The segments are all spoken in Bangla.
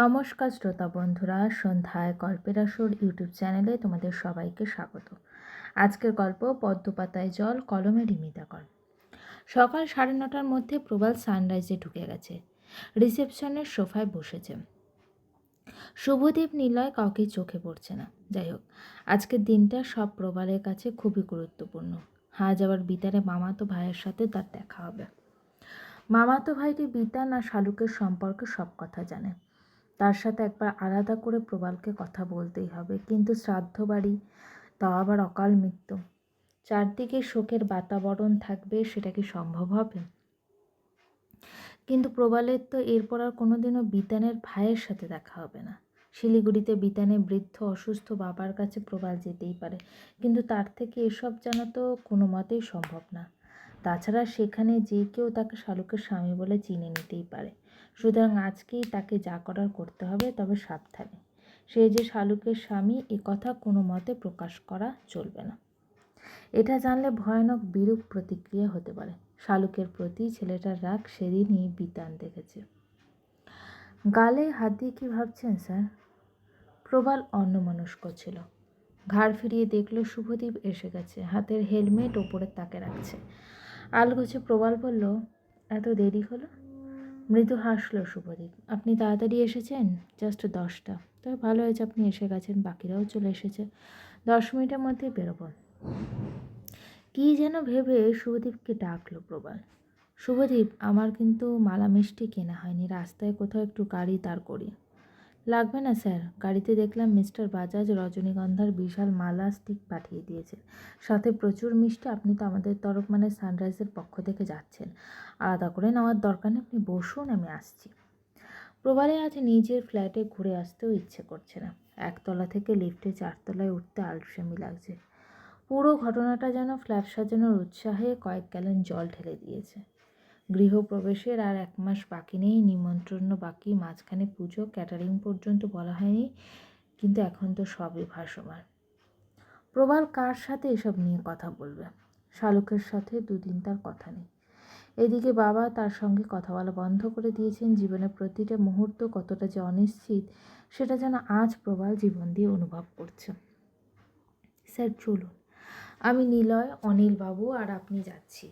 নমস্কার শ্রোতা বন্ধুরা, সন্ধ্যায় গল্পের আসর ইউটিউব চ্যানেলে তোমাদের সবাইকে স্বাগত। আজকের গল্প পদ্মপাতায় জল, কলমে রিমিতাকর। সকাল 9:30টার মধ্যে প্রবাল সানরাইজে ঢুকে গেছে। রিসেপশনের সোফায় বসেছে। শুভদীপ, নিলয় কাউকে চোখে পড়ছে না। যাই হোক, আজকের দিনটা সব প্রবালের কাছে খুবই গুরুত্বপূর্ণ। আজ আবার বিতানে মামাতো ভাইয়ের সাথে তার দেখা হবে। মামাতো ভাইটি বিতান আর শালুকের সম্পর্কে সব কথা জানে। তার সাথে একবার আলাদা করে প্রবালকে কথা বলতেই হবে, কিন্তু শ্রাদ্ধ বাড়ি, তাও আবার অকাল মৃত্যু, চারদিকে শোকের বাতাবরণ থাকবে, সেটা কি সম্ভব হবে? কিন্তু প্রবালের তো এরপর আর কোনোদিনও বিতানের ভাইয়ের সাথে দেখা হবে না। শিলিগুড়িতে বিতানে বৃদ্ধ অসুস্থ বাবার কাছে প্রবাল যেতেই পারে, কিন্তু তার থেকে এসব জানা তো কোনো মতেই সম্ভব না। তাছাড়া সেখানে যে কেউ তাকে শালুকের স্বামী বলে চিনে নিতেই পারে। সুতরাং আজকেই তাকে যা করার করতে হবে, তবে সাবধানে। সে যে শালুকের স্বামী এ কথা কোনো মতে প্রকাশ করা চলবে না। এটা জানলে ভয়ানক বিরূপ প্রতিক্রিয়া হতে পারে। শালুকের প্রতি ছেলেটার রাগ সেদিনই বিতান দেখেছে। গালে হাত দিয়ে কী ভাবছেন স্যার? প্রবাল অন্যমনস্ক ছিল। ঘাড় ফিরিয়ে দেখল শুভদীপ এসে গেছে, হাতের হেলমেট ওপরের তাকে রাখছে। আলগোছে প্রবাল বলল, এত দেরি হলো? মৃদু হাসল শুভদীপ। আপনি তাড়াতাড়ি এসেছেন, জাস্ট 10টা। তবে ভালো হয়েছে আপনি এসে গেছেন, বাকিরাও চলে এসেছে। 10 মিনিটের মধ্যেই বেরোবো। কী যেন ভেবে শুভদীপকে ডাকলো প্রবাল। শুভদীপ, আমার কিন্তু মালা মিষ্টি কেনা হয়নি, রাস্তায় কোথাও একটু গাড়ি দাঁড় করি। লাগবে না স্যার, গাড়িতে দেখলাম মিস্টার বাজাজ রজনীগন্ধার বিশাল মালা স্টিক পাঠিয়ে দিয়েছে, সাথে প্রচুর মিষ্টি। আপনি তো আমাদের তরফ মানে সানরাইজের পক্ষ থেকে যাচ্ছেন, আলাদা করে নেওয়ার দরকার নেই, আপনি বসুন, আমি আসছি। প্রবালে আজ নিজের ফ্ল্যাটে ঘুরে আসতেও ইচ্ছে করছে না। একতলা থেকে লিফটে 4তলায় উঠতে আলসেমি লাগছে। পুরো ঘটনাটা যেন ফ্ল্যাট সাজানোর উৎসাহে কয়েক গ্যালন জল ঢেলে দিয়েছে। গৃহপ্রবেশের আর 1 মাস বাকি নেই, নিমন্ত্রণ বাকি, মাঝখানে পুজো, ক্যাটারিং পর্যন্ত বলা হয়নি, কিন্তু এখন তো সবই ভাসমান। প্রবাল কার সাথে এসব নিয়ে কথা বলবে? শালুকের সাথে দুদিন তার কথা নেই। এদিকে বাবা তার সঙ্গে কথা বলা বন্ধ করে দিয়েছেন। জীবনের প্রতিটা মুহূর্ত কতটা যে অনিশ্চিত, সেটা যেন আজ প্রবাল জীবন দিয়ে অনুভব করছে। স্যার চলুন, আমি নিলয়, অনিলবাবু আর আপনি যাচ্ছি।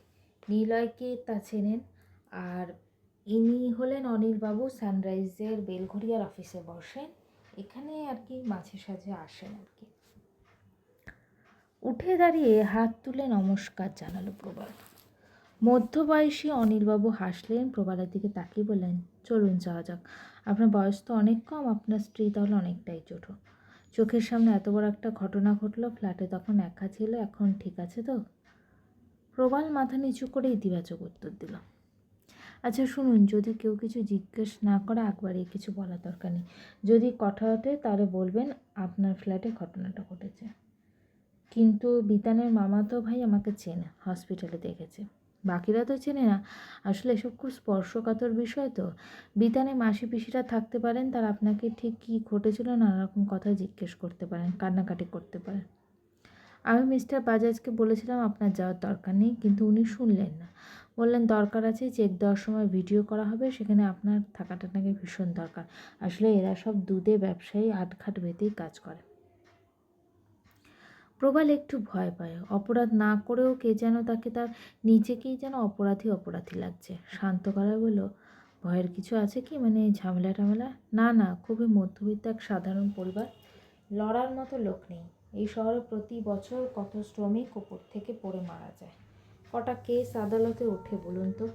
নিলয়কে তা চেনেন, আর ইনি হলেন অনিলবাবু, সানরাইজের বেলঘড়িয়ার অফিসে বসেন, এখানে আর কি মাঝে সাঝে আসেন আর কি। উঠে দাঁড়িয়ে হাত তুলে নমস্কার জানালো প্রবাল। মধ্যবয়সী অনিলবাবু হাসলেন, প্রবালের দিকে তাকিয়ে বললেন, চলুন যাওয়া যাক। আপনার বয়স তো অনেক কম, আপনার স্ত্রী তাহলে অনেকটাই ছোটো। চোখের সামনে এত বড় একটা ঘটনা ঘটলো, ফ্ল্যাটে তখন একা ছিল, এখন ঠিক আছে তো? প্রবাল মাথা নিচু করে ইতিবাচক উত্তর দিল। আচ্ছা শুনুন, যদি কেউ কিছু জিজ্ঞেস না করে একবারে কিছু বলার দরকার নেই। যদি কথা ওঠে তাহলে বলবেন আপনার ফ্ল্যাটে ঘটনাটা ঘটেছে। কিন্তু বিতানের মামাতো ভাই আমাকে চেনে, হসপিটালে দেখেছে, বাকিরা তো চেনে না। আসলে এসব খুব স্পর্শকাতর বিষয় তো। বিতানে মাসি পিসিরা থাকতে পারেন, তারা আপনাকে ঠিক কী ঘটেছিল নানা রকম কথা জিজ্ঞেস করতে পারেন, কান্নাকাটি করতে পারেন। আমি মিস্টার বাজাজকে বলেছিলাম আপনার যাওয়ার দরকার নেই, কিন্তু উনি শুনলেন না। বললেন দরকার আছে, চেক দেওয়ার সময় ভিডিও করা হবে, সেখানে আপনার থাকাটা নাকি ভীষণ দরকার। আসলে এরা সব দুধে ব্যবসায়ী, আটঘাট বেঁধেই কাজ করে। প্রবাল একটু ভয় পায়। অপরাধ না করেও কে যেন তাকে তার নিজেকেই যেন অপরাধী অপরাধী লাগছে। শান্ত গলায় বলল, ভয়ের কিছু আছে কি, মানে ঝামেলা টামেলা? না না, খুবই মধ্যবিত্ত এক সাধারণ পরিবার, লড়ার মতো লোক নেই। এই শহরে প্রতি বছর কত শ্রমিক ওপর থেকে পড়ে মারা যায়, কটা কেস আদালতে ওঠে বলুন তো?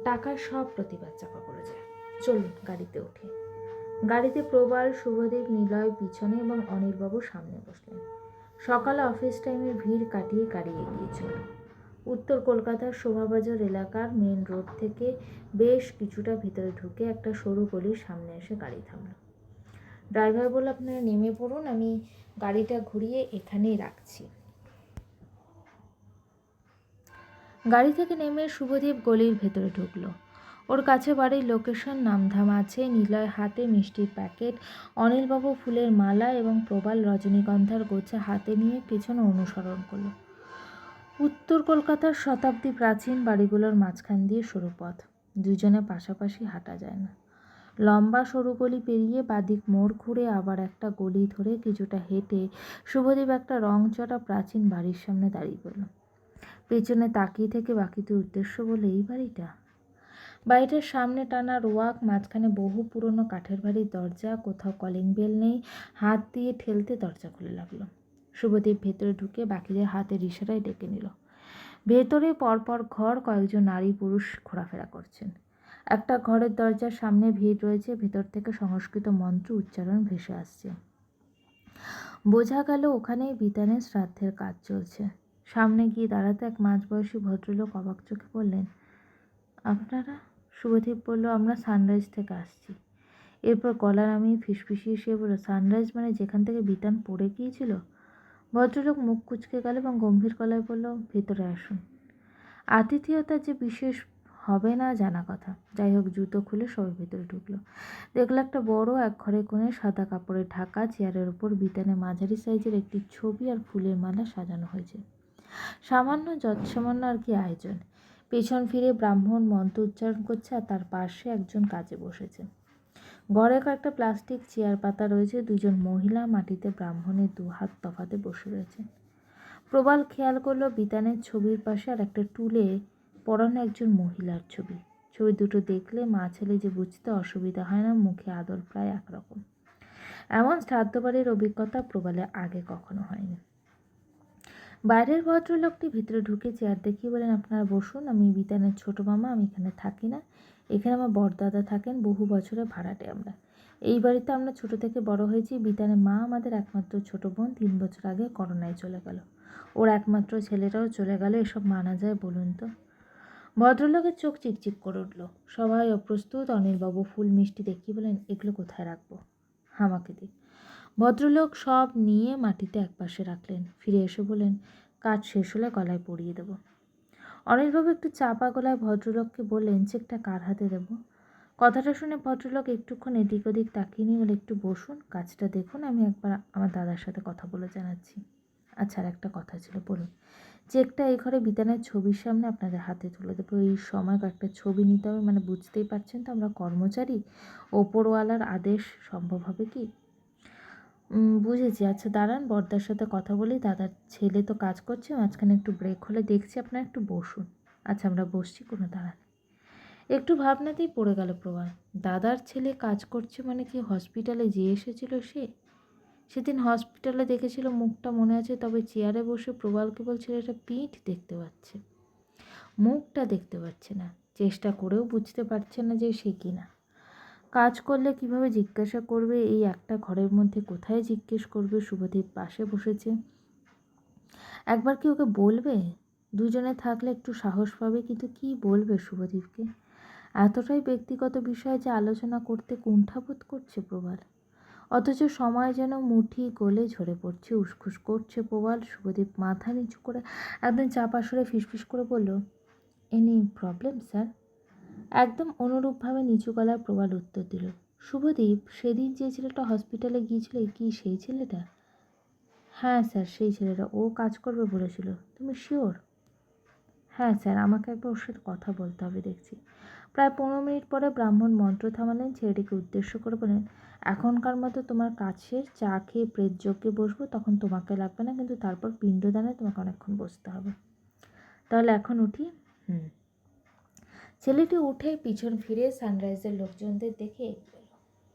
টাকার সব প্রতিবাদ চাপা পড়ে যায়। চলুন গাড়িতে উঠে। গাড়িতে প্রবাল, শুভদীপ, নিলয় পিছনে এবং অনিলবাবু সামনে বসলেন। সকালে অফিস টাইমের ভিড় কাটিয়ে গাড়ি এগিয়েছিল। উত্তর কলকাতার শোভাবাজার এলাকার মেন রোড থেকে বেশ কিছুটা ভিতরে ঢুকে একটা সরু গলির সামনে এসে গাড়ি থামল। ড্রাইভার বলল, আপনারা নেমে পড়ুন, আমি গাড়িটা ঘুরিয়ে এখানেই রাখছি। গাড়ি থেকে নেমে শুভদীপ গলির ভেতরে ঢুকলো। ওর কাছে বাড়ির লোকেশন, নামধাম আছে। নিলয় হাতে মিষ্টির প্যাকেট, অনিলবাবু ফুলের মালা এবং প্রবাল রজনীগন্ধার গোছা হাতে নিয়ে পেছনে অনুসরণ করলো। উত্তর কলকাতার শতাব্দী প্রাচীন বাড়িগুলোর মাঝখান দিয়ে সরু পথ, দুজনে পাশাপাশি হাঁটা যায় না। লম্বা সরু গলি পেরিয়ে বাদিক মোড় ঘুরে আবার একটা গলি ধরে কিছুটা হেঁটে শুভদীপ একটা রংচটা প্রাচীন বাড়ির সামনে দাঁড়িয়ে পড়ল। পেছনে তাকিয়ে থেকে বাকিতে উদ্দেশ্য বলে, এই বাড়িটা? বাড়িটার সামনে টানা রোয়াক, মাঝখানে বহু পুরনো কাঠের বাড়ির দরজা, কোথাও কলিং বেল নেই। হাত দিয়ে ঠেলতে দরজা খুলে লাগলো। শুভদীপ ভেতরে ঢুকে বাকিদের হাতের ইশারায় ডেকে নিল। ভেতরে পরপর ঘর, কয়েকজন নারী পুরুষ ঘোরাফেরা করছেন। একটা ঘরের দরজার সামনে ভিড় রয়েছে, ভেতর থেকে সংস্কৃত মন্ত্র উচ্চারণ ভেসে আসছে। বোঝা গেল ওখানেই বিতানের শ্রাদ্ধের কাজ চলছে। সামনে গিয়ে দাঁড়াতে এক মাঝবয়সী ভদ্রলোক অবাক চোখে বললেন, আপনারা? শুভদীপ বলল, আমরা সানরাইজ থেকে আসছি। এরপর গলা নামিয়ে ফিসফিসিয়ে সে বলল, সানরাইজ মানে যেখান থেকে বিতান পড়ে গিয়েছিল? ভদ্রলোক মুখ কুঁচকে গেল এবং গম্ভীর গলায় বলল, ভেতরে আসুন। আতিথেয়তা যে বিশেষ হবে না জানা কথা। যাই হোক, জুতো খুলে সবাই ভেতরে ঢুকলো। দেখলো একটা বড় এক ঘরের কোণে সাদা কাপড়ে ঢাকা চেয়ারের ওপর বিতানে মাঝারি সাইজের একটি ছবি আর ফুলের মালা সাজানো হয়েছে। যৎসামান্য আর কি আয়োজন। পেছন ফিরে ব্রাহ্মণ মন্ত্র উচ্চারণ করছে আর তার পাশে একজন কাজে বসেছে। ঘরে কয়েকটা প্লাস্টিক চেয়ার পাতা রয়েছে। দুজন মহিলা মাটিতে ব্রাহ্মণের দু হাত তফাতে বসে রয়েছেন। প্রবাল খেয়াল করলো বিতানের ছবির পাশে আর একটা টুলে পড়ানো একজন মহিলার ছবি। ছবি দুটো দেখলে মা ছেলে যে বুঝতে অসুবিধা হয় না, মুখে আদর প্রায় একরকম। এমন শ্রাদ্ধবাড়ির অভিজ্ঞতা প্রবালে আগে কখনো হয়নি। বাইরের ভদ্রলোকটি ভিতরে ঢুকে চেয়ার দেখিয়ে বলেন, আপনারা বসুন, আমি বিতানের ছোট মামা, আমি এখানে থাকি না, এখানে আমার বড়দাদা থাকেন, বহু বছরের ভাড়াটে আমরা। এই বাড়িতে আমরা ছোট থেকে বড় হয়েছি। বিতানের মা আমাদের একমাত্র ছোট বোন, 3 বছর আগে করোনায় চলে গেল। ওর একমাত্র ছেলেটাও চলে গেল, এসব মানা যায় বলুন তো? ভদ্রলোকের চোখ চিকচিক করে উঠল। সবাই অপ্রস্তুত। অনিলবাবু ফুল মিষ্টি দেখিয়ে বলেন, এগুলো কোথায় রাখবো? আমাকে দিন। ভদ্রলোক সব নিয়ে মাটিতে একপাশে রাখলেন। ফিরে এসে বলেন, কাজ শেষ হলে গলায় পরিয়ে দেব। অনিলবাবু একটু চাপা গলায় ভদ্রলোককে বললেন, চেকটা কার হাতে দেব? কথাটা শুনে ভদ্রলোক একটুক্ষণ এদিক ওদিক তাকিয়ে নিয়ে বলে, একটু বসুন, কাজটা দেখুন, আমি একবার আমার দাদার সাথে কথা বলে জানাচ্ছি। আচ্ছা, আর একটা কথা ছিল, বলুন। চেকটা এই ঘরে বিতানের ছবির সামনে আপনাদের হাতে তুলে দেবো। এই সময় কয়েকটা ছবি নিতে হবে, মানে বুঝতেই পারছেন তো আমরা কর্মচারী, ওপরওয়ালার আদেশ সম্ভব হবে কি? বুঝেছি। আচ্ছা দাঁড়ান, বড়দার সাথে কথা বলি। দাদার ছেলে তো কাজ করছে, মাঝখানে একটু ব্রেক হলে দেখছি, আপনারা একটু বসুন। আচ্ছা আমরা বসছি, কোনো দাঁড়ান। একটু ভাবনাতেই পড়ে গেল প্রবাল। দাদার ছেলে কাজ করছে মানে কি হসপিটালে যে এসেছিল সে? সেদিন হসপিটালে দেখেছিল, মুখটা মনে আছে, তবে চেয়ারে বসে প্রবাল কেবল ছেলেটা পিঠ দেখতে পাচ্ছে, মুখটা দেখতে পাচ্ছে না। চেষ্টা করেও বুঝতে পারছে না যে সে কিনা। কাজ করলে কিভাবে জিজ্ঞাসা করবে, এই একটা ঘরের মধ্যে কোথায় জিজ্ঞেস করবে? শুভদীপ পাশে বসেছে। একবার কি ওকে বলবে? দুজনে থাকলে একটু সাহস পাবে, কিন্তু কি বলবে শুভদীপকে? এতটাই ব্যক্তিগত বিষয় যে আলোচনা করতে কুণ্ঠাবোধ করছে প্রবাল। অথচ সময় যেন মুঠি গলে ঝরে পড়ছে। উসখুস করছে প্রবাল। শুভদীপ মাথা নিচু করে একদম চাপা সরে ফিসফিস করে বলল, এনি প্রবলেম স্যার? একদম অনুরূপভাবে নিচু গলায় প্রবাল উত্তর দিল, শুভদীপ, সেদিন যে ছেলেটা হসপিটালে গিয়েছিল কি সেই ছেলেটা? হ্যাঁ স্যার, সেই ছেলেটা। ও কাজ করবে বলেছিল। তুমি শিওর? হ্যাঁ স্যার, আমাকে একবার ওর সাথে কথা বলতে হবে দেখছি। প্রায় 15 মিনিট পরে ব্রাহ্মণ মন্ত্র থামালেন। ছেলেটিকে উদ্দেশ্য করে বলেন, এখনকার মতো তোমার কাজ শেষ, চা খেয়ে প্রেতযজ্ঞে বসবো, তখন তোমাকে লাগবে না, কিন্তু তারপর পিণ্ডদানে তোমাকে অনেকক্ষণ বসতে হবে। তাহলে এখন উঠি? ছেলেটি উঠে পিছন ফিরে সানরাইজের লোকজনদের দেখে বলল,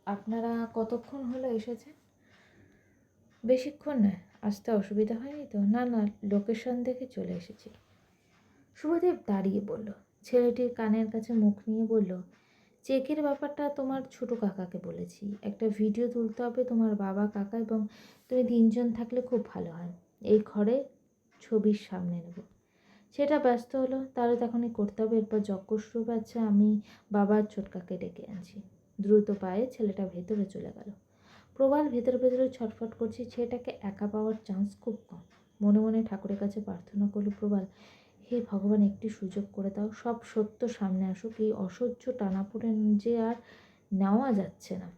আপনারা কতক্ষণ হলো এসেছেন? বেশিক্ষণ নয়। আসতে অসুবিধা হয়নি তো? না না, লোকেশন দেখে চলে এসেছি। শুভদীপ দাঁড়িয়ে বলল। ছেলেটির কানের কাছে মুখ নিয়ে বলল, চেকের ব্যাপারটা তোমার ছোট কাকাকে বলেছি। একটা ভিডিও তুলতে হবে, তোমার বাবা, কাকা এবং তুমি 3 জন থাকলে খুব ভালো হয়। এই ঘরে ছবির সামনে নেব। সেটা ব্যস্ত হলো, তাহলে তখনই করতে হবে। এরপর যজ্ঞ শুরু হবে। আচ্ছা, আমি বাবার ছোটকাকে ডেকে আনছি। দ্রুত পায়ে ছেলেটা ভেতরে চলে গেল। প্রবাল ভেতরে ভেতরে ছটফট করছে। ছেলেটাকে একা পাওয়ার চান্স খুব কম। মনে মনে ঠাকুরের কাছে প্রার্থনা করল, প্রবাল, হে ভগবান, একটি সুযোগ করে দাও, সব সত্য সামনে আসুক। এই অসহ্য টানাপোড়েন যে আর নেওয়া যাচ্ছে না।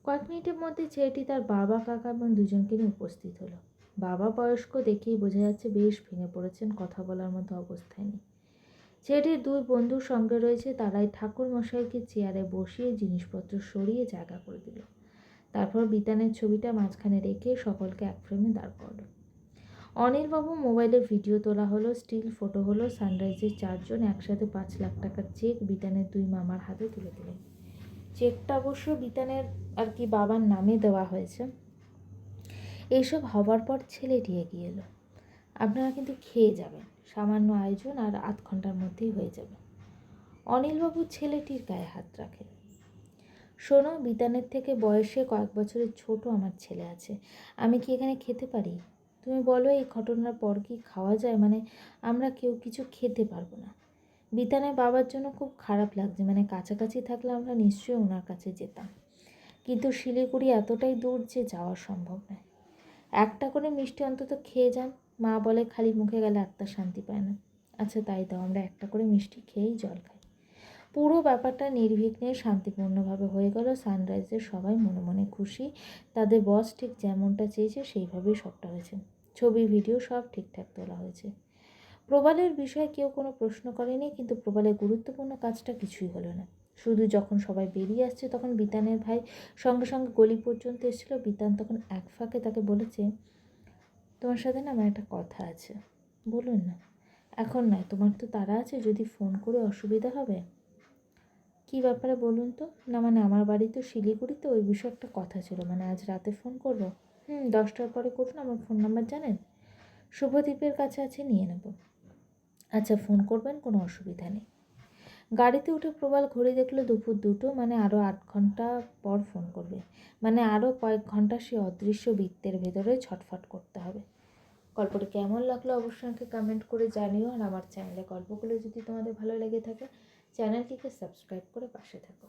কয়েক মিনিটের মধ্যে ছেলেটি তার বাবা, কাকা এবং 2 জনকে নিয়ে উপস্থিত হলো। বাবা বয়স্ক, দেখেই বোঝা যাচ্ছে বেশ ভেঙে পড়েছেন, কথা বলার মতো অবস্থায় নেই। ছেলেটির দুই বন্ধুর সঙ্গে রয়েছে, তারাই ঠাকুর মশাইকে চেয়ারে বসিয়ে জিনিসপত্র সরিয়ে জায়গা করে দিল। তারপর বিতানের ছবিটা মাঝখানে রেখে সকলকে এক ফ্রেমে দাঁড় করলো। অনিলবাবু মোবাইলে ভিডিও তোলা হলো, স্টিল ফটো হলো। সানরাইজের 4 জন একসাথে 5 লাখ টাকার চেক বিতানের দুই মামার হাতে তুলে দিলেন। চেকটা অবশ্য বিতানের বাবার নামে দেওয়া হয়েছে। এইসব হবার পর ছেলেটি এগিয়ে এলো। আপনারা কিন্তু খেয়ে যাবেন, সামান্য আয়োজন আর 8 ঘন্টার মধ্যেই হয়ে যাবে। অনিলবাবু ছেলেটির গায়ে হাত রাখেন। শোনো, বিতানের থেকে বয়সে কয়েক বছরের ছোট আমার ছেলে আছে। আমি কি এখানে খেতে পারি? তুমি বলো, এই ঘটনার পর কি খাওয়া যায়? আমরা কেউ কিছু খেতে পারবো না। বিতানের বাবার জন্য খুব খারাপ লাগছে, কাছাকাছি থাকলে আমরা নিশ্চয়ই ওনার কাছে যেতাম, কিন্তু শিলিগুড়ি এতটাই দূর যে যাওয়া সম্ভব নয়। একটা করে মিষ্টি অন্তত খেয়ে যান। মা বলে খালি মুখে গেলে আত্মা শান্তি পায় না। আচ্ছা তাই দাও, আমরা একটা করে মিষ্টি খেয়েই জল খাই। পুরো ব্যাপারটা নির্বিঘ্নে শান্তিপূর্ণভাবে হয়ে গেল। সানরাইজের সবাই মনে মনে খুশি। তাদের বস ঠিক যেমনটা চেয়েছে সেইভাবেই সবটা হয়েছে। ছবি ভিডিও সব ঠিকঠাক তোলা হয়েছে। প্রবালের বিষয়ে কেউ কোনো প্রশ্ন করেনি, কিন্তু প্রবালের গুরুত্বপূর্ণ কাজটা কিছুই হলো না। শুধু যখন সবাই বেরিয়ে আসছে তখন বিতানের ভাই সঙ্গে সঙ্গে গলি পর্যন্ত এসেছিল। বিতান তখন এক ফাঁকে তাকে বলেছে, তোমার সাথে না আমার একটা কথা আছে। বলুন না। এখন নয়, তোমার তো তাড়া আছে, যদি ফোন করে অসুবিধা হবে। কী ব্যাপারে বলুন তো? না আমার বাড়ি তো শিলিগুড়িতে, ওই বিষয়ে একটা কথা ছিল। আজ রাতে ফোন করবো? 10টার পরে করুন। আমার ফোন নাম্বার জানেন? শুভদীপের কাছে আছে, নিয়ে নেব। আচ্ছা, ফোন করবেন, কোনো অসুবিধা নেই। গাড়িতে উঠে প্রবাল ঘড়ি দেখলো দুপুর 2টো, আরও 8 ঘন্টা পর ফোন করবে। আরও কয়েক ঘন্টা সে অদৃশ্য বৃত্তের ভেতরে ছটফট করতে হবে। গল্পটি কেমন লাগলো অবশ্যই আমাকে কমেন্ট করে জানিও। আর আমার চ্যানেলে গল্পগুলো যদি তোমাদের ভালো লেগে থাকে, চ্যানেলটিকে সাবস্ক্রাইব করে পাশে থাকো।